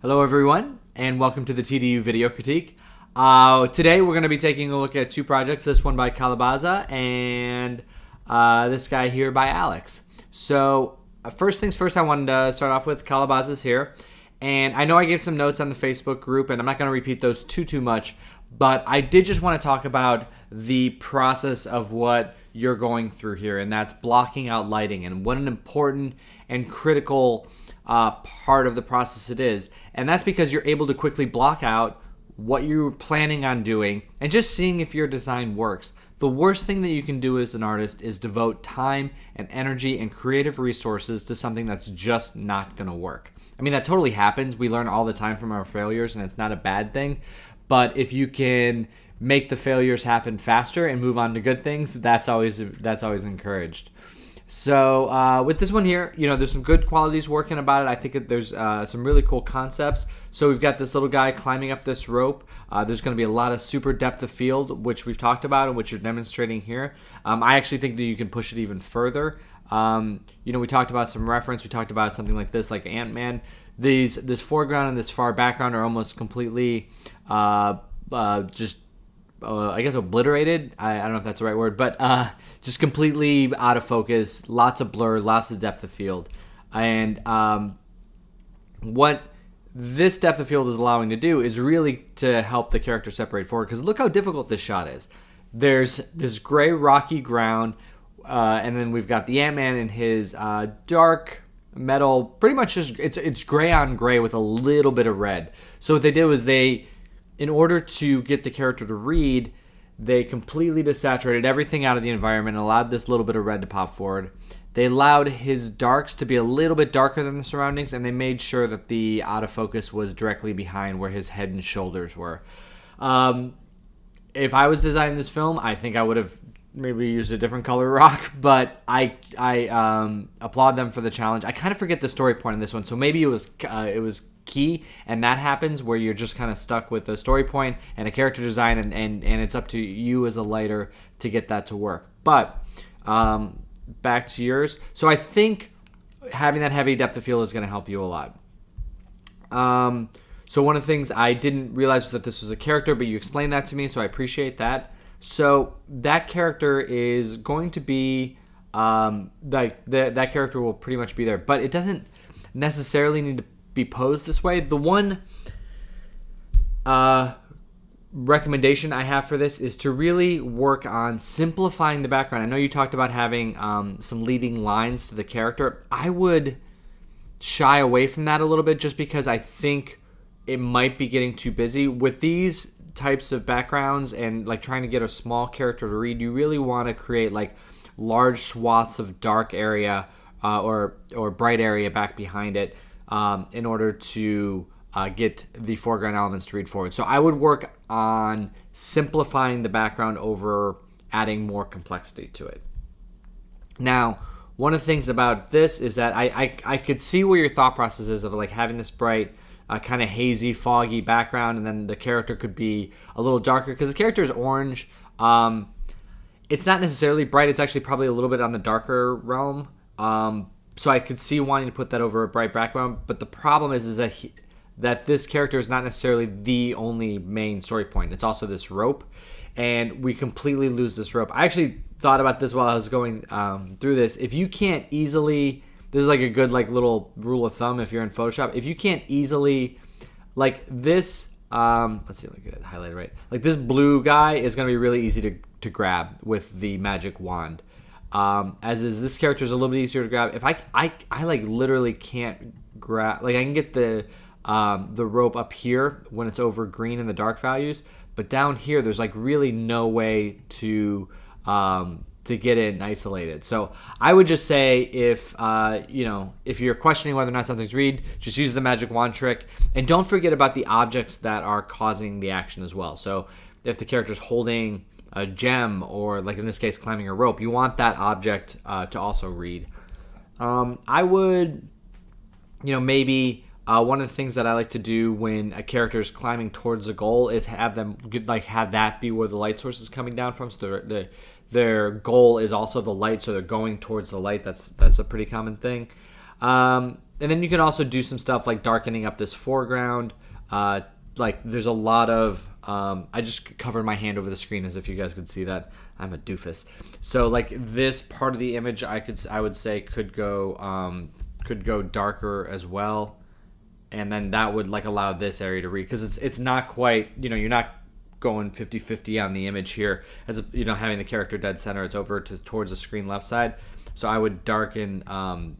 Hello everyone, and welcome to the TDU Video Critique. Today we're going to be taking a look at two projects, this one by Calabaza and this guy here by Alex. So first things first, I wanted to start off with Calabaza's here. And I know I gave some notes on the Facebook group, and I'm not going to repeat those too much, but I did just want to talk about the process of what you're going through here, and that's blocking out lighting, and what an important and critical part of the process it is. And that's because you're able to quickly block out what you're planning on doing and just seeing if your design works. The worst thing that you can do as an artist is devote time and energy and creative resources to something that's just not going to work. I mean, that totally happens. We learn all the time from our failures, and it's not a bad thing. But if you can make the failures happen faster and move on to good things, that's always encouraged. So with this one here, there's some good qualities working about it. I think there's some really cool concepts. So we've got this little guy climbing up this rope. There's going to be a lot of super depth of field, which we've talked about and which you're demonstrating here. I actually think that you can push it even further. We talked about some reference. We talked about something like this, like Ant-Man. This foreground and this far background are almost completely I guess obliterated. I don't know if that's the right word, but just completely out of focus. Lots of blur, lots of depth of field. And what this depth of field is allowing to do is really to help the character separate forward. Because look how difficult this shot is. There's this gray rocky ground, and then we've got the Ant-Man in his dark metal, pretty much just it's gray on gray with a little bit of red. So what they did was in order to get the character to read, they completely desaturated everything out of the environment and allowed this little bit of red to pop forward. They allowed his darks to be a little bit darker than the surroundings, and they made sure that the out of focus was directly behind where his head and shoulders were. If I was designing this film, I think I would have maybe used a different color rock, but I applaud them for the challenge. I kind of forget the story point in this one, so maybe it was key, and that happens where you're just kind of stuck with a story point and a character design, and it's up to you as a lighter to get that to work. But back to yours. So I think having that heavy depth of field is going to help you a lot. So one of the things I didn't realize was that this was a character, but you explained that to me, so I appreciate that. So that character is going to be that character will pretty much be there, but it doesn't necessarily need to be posed this way. The one recommendation I have for this is to really work on simplifying the background. I know you talked about having some leading lines to the character. I would shy away from that a little bit, just because I think it might be getting too busy with these types of backgrounds, and like trying to get a small character to read. You really want to create like large swaths of dark area or bright area back behind it in order to get the foreground elements to read forward. So I would work on simplifying the background over adding more complexity to it. Now, one of the things about this is that I could see where your thought process is of like having this bright, kind of hazy, foggy background, and then the character could be a little darker because the character is orange. It's not necessarily bright. It's actually probably a little bit on the darker realm. So I could see wanting to put that over a bright background. But the problem is that this character is not necessarily the only main story point. It's also this rope, and we completely lose this rope. I actually thought about this while I was going through this. If you can't easily... This is like a good little rule of thumb if you're in Photoshop. If you can't easily, like this, let's see, look at it highlighted right. Like this blue guy is going to be really easy to grab with the magic wand. As is this character is a little bit easier to grab. If I like literally can't grab, like I can get the rope up here when it's over green in the dark values, but down here there's like really no way to get it isolated. So I would just say if you're questioning whether or not something's read, just use the magic wand trick, and don't forget about the objects that are causing the action as well. So if the character's holding a gem, or like in this case climbing a rope, you want that object to also read. I would maybe one of the things that I like to do when a character is climbing towards a goal is have that be where the light source is coming down from, so their goal is also the light, so they're going towards the light. That's a pretty common thing. And then you can also do some stuff like darkening up this foreground. Like there's a lot of, I just covered my hand over the screen as if you guys could see that. I'm a doofus. So like this part of the image, I would say could go darker as well. And then that would like allow this area to read, because it's not quite, you're not going 50-50 on the image here, as having the character dead center. It's over towards the screen left side. So I would darken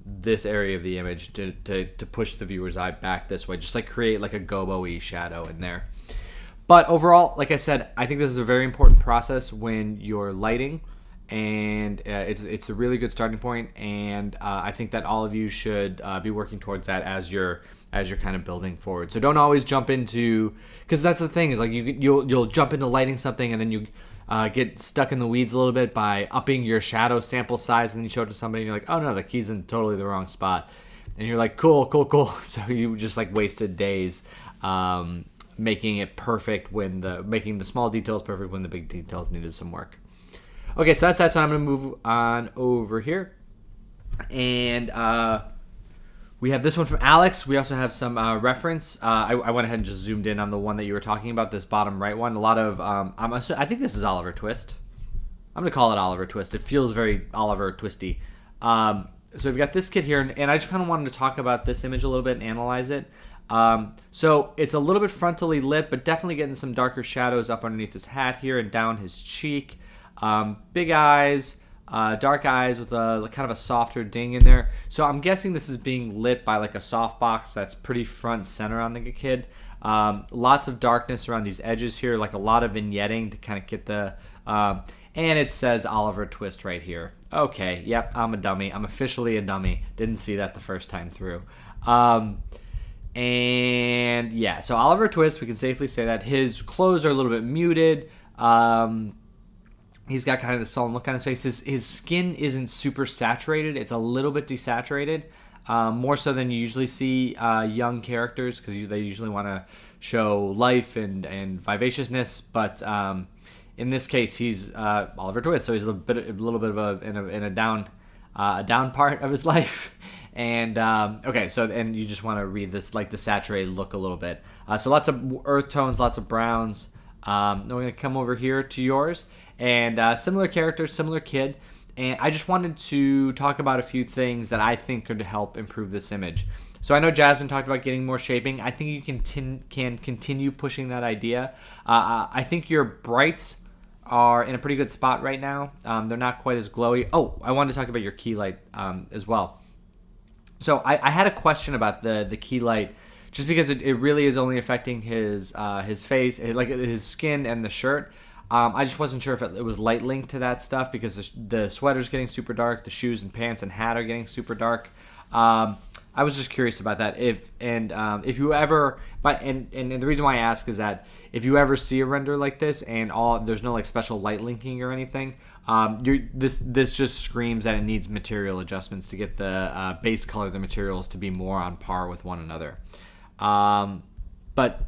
this area of the image to push the viewer's eye back this way, just like create like a gobo-y shadow in there. But overall, like I said, I think this is a very important process when you're lighting, and it's a really good starting point. And I think that all of you should be working towards that as you're kind of building forward. So don't always jump into, because that's the thing, is like you'll jump into lighting something and then you get stuck in the weeds a little bit by upping your shadow sample size, and then you show it to somebody and you're like, oh no, the key's in totally the wrong spot, and you're like, cool. So you just like wasted days making it perfect making the small details perfect when the big details needed some work. Okay, so that's that. So I'm going to move on over here, and we have this one from Alex. We also have some reference. I went ahead and just zoomed in on the one that you were talking about, this bottom right one. A lot of, I think this is Oliver Twist. I'm going to call it Oliver Twist. It feels very Oliver Twisty. So we've got this kid here, and I just kind of wanted to talk about this image a little bit and analyze it. So it's a little bit frontally lit, but definitely getting some darker shadows up underneath his hat here and down his cheek. Big eyes. Dark eyes with a kind of a softer ding in there. So I'm guessing this is being lit by like a softbox that's pretty front center on the kid. Lots of darkness around these edges here, like a lot of vignetting to kind of get the... and it says Oliver Twist right here. Okay, yep, I'm a dummy. I'm officially a dummy. Didn't see that the first time through. And yeah, so Oliver Twist, we can safely say that his clothes are a little bit muted. He's got kind of the sullen look on his face. His skin isn't super saturated. It's a little bit desaturated, more so than you usually see young characters, because they usually want to show life and vivaciousness. But in this case, he's Oliver Twist, so he's a little bit of in a down part of his life. And okay, so and you just want to read this like the saturated look a little bit. So lots of earth tones, lots of browns. Then we're gonna come over here to yours. And similar character, similar kid. And I just wanted to talk about a few things that I think could help improve this image. So I know Jasmine talked about getting more shaping. I think you can continue pushing that idea. I think your brights are in a pretty good spot right now. They're not quite as glowy. Oh, I wanted to talk about your key light as well. So I had a question about the key light, just because it really is only affecting his face, like his skin and the shirt. I just wasn't sure if it was light linked to that stuff, because the sweater's getting super dark, the shoes and pants and hat are getting super dark. I was just curious about that. If you ever, and the reason why I ask is that if you ever see a render like this and there's no like special light linking or anything, this just screams that it needs material adjustments to get the base color of the materials to be more on par with one another. But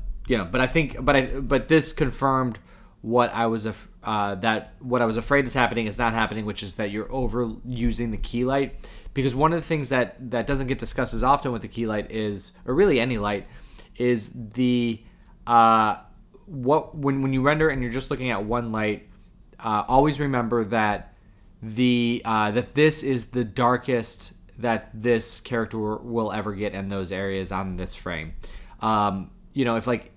this confirmed what I was afraid is happening is not happening, which is that you're overusing the key light. Because one of the things that doesn't get discussed as often with the key light is, or really any light, is the when you render and you're just looking at one light, always remember that that this is the darkest that this character will ever get in those areas on this frame. If like,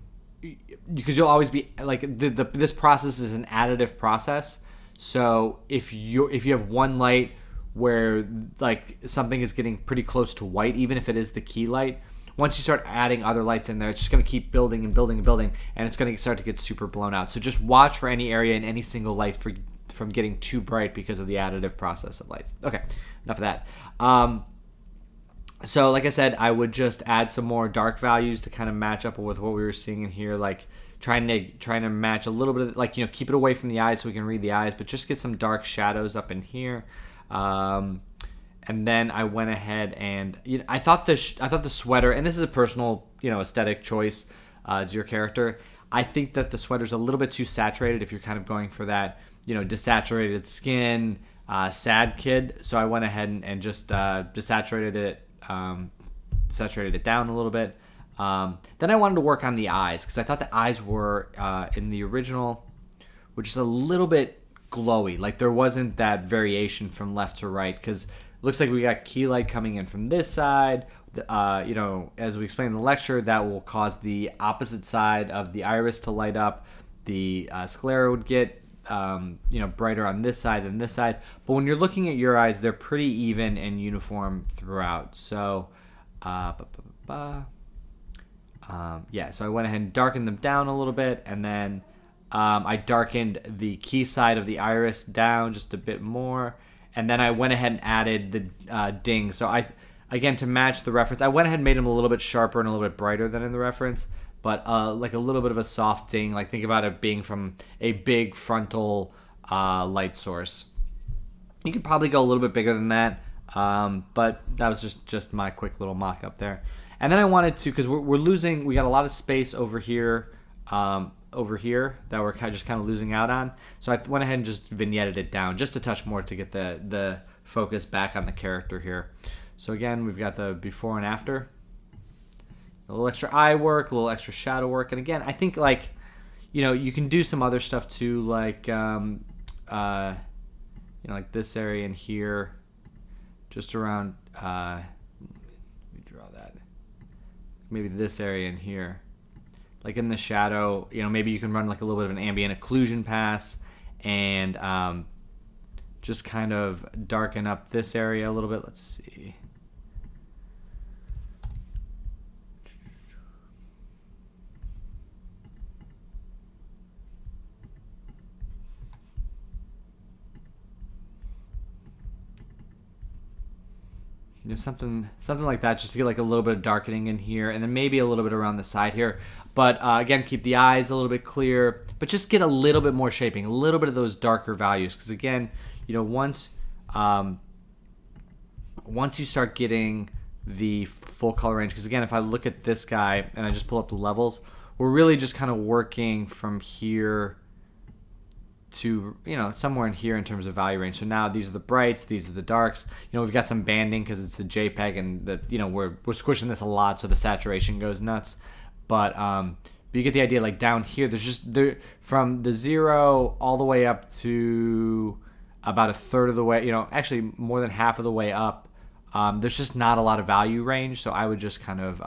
because you'll always be like this process is an additive process. So if you have one light where like something is getting pretty close to white, even if it is the key light, once you start adding other lights in there, it's just going to keep building and building and building, and it's going to start to get super blown out. So just watch for any area in any single light from getting too bright because of the additive process of lights. Okay, enough of that. So like I said, I would just add some more dark values to kind of match up with what we were seeing in here, like trying to match a little bit of, like, keep it away from the eyes so we can read the eyes, but just get some dark shadows up in here. And then I went ahead and I thought the sweater, and this is a personal aesthetic choice, it's your character. I think that the sweater's a little bit too saturated if you're kind of going for that desaturated skin, sad kid. So I went ahead and just desaturated it saturated it down a little bit. Then I wanted to work on the eyes because I thought the eyes were in the original, which is a little bit glowy. Like there wasn't that variation from left to right because it looks like we got key light coming in from this side. As we explained in the lecture, that will cause the opposite side of the iris to light up. The sclera would get brighter on this side than this side. But when you're looking at your eyes, they're pretty even and uniform throughout. So, so I went ahead and darkened them down a little bit, and then I darkened the key side of the iris down just a bit more, and then I went ahead and added the ding. So again, to match the reference, I went ahead and made them a little bit sharper and a little bit brighter than in the reference, but like a little bit of a soft ding. Like think about it being from a big frontal light source. You could probably go a little bit bigger than that, but that was just my quick little mock-up there. And then I wanted to, because we got a lot of space over here that we're just kind of losing out on. So I went ahead and just vignetted it down just a touch more to get the focus back on the character here. So again, we've got the before and after. A little extra eye work, a little extra shadow work. And again, I think you can do some other stuff too, like like this area in here, just around, let me draw that. Maybe this area in here. Like in the shadow, maybe you can run like a little bit of an ambient occlusion pass and just kind of darken up this area a little bit. Let's see. Something like that, just to get like a little bit of darkening in here, and then maybe a little bit around the side here. But again, keep the eyes a little bit clear, but just get a little bit more shaping, a little bit of those darker values. Because again, once you start getting the full color range, because again, if I look at this guy and I just pull up the levels, we're really just kind of working from here to somewhere in here in terms of value range. So now these are the brights, these are the darks. We've got some banding because it's a JPEG, and we're squishing this a lot, so the saturation goes nuts. But you get the idea. Like down here, from the 0 all the way up to about a third of the way. Actually more than half of the way up. There's just not a lot of value range, so I would just kind of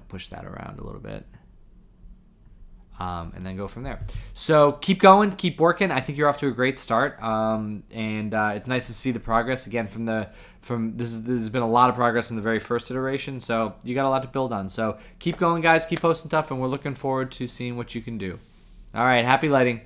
push that around a little bit. And then go from there. So keep going, keep working. I think you're off to a great start, and it's nice to see the progress again there's been a lot of progress from the very first iteration. So you got a lot to build on. So keep going, guys. Keep posting stuff, and we're looking forward to seeing what you can do. All right, happy lighting.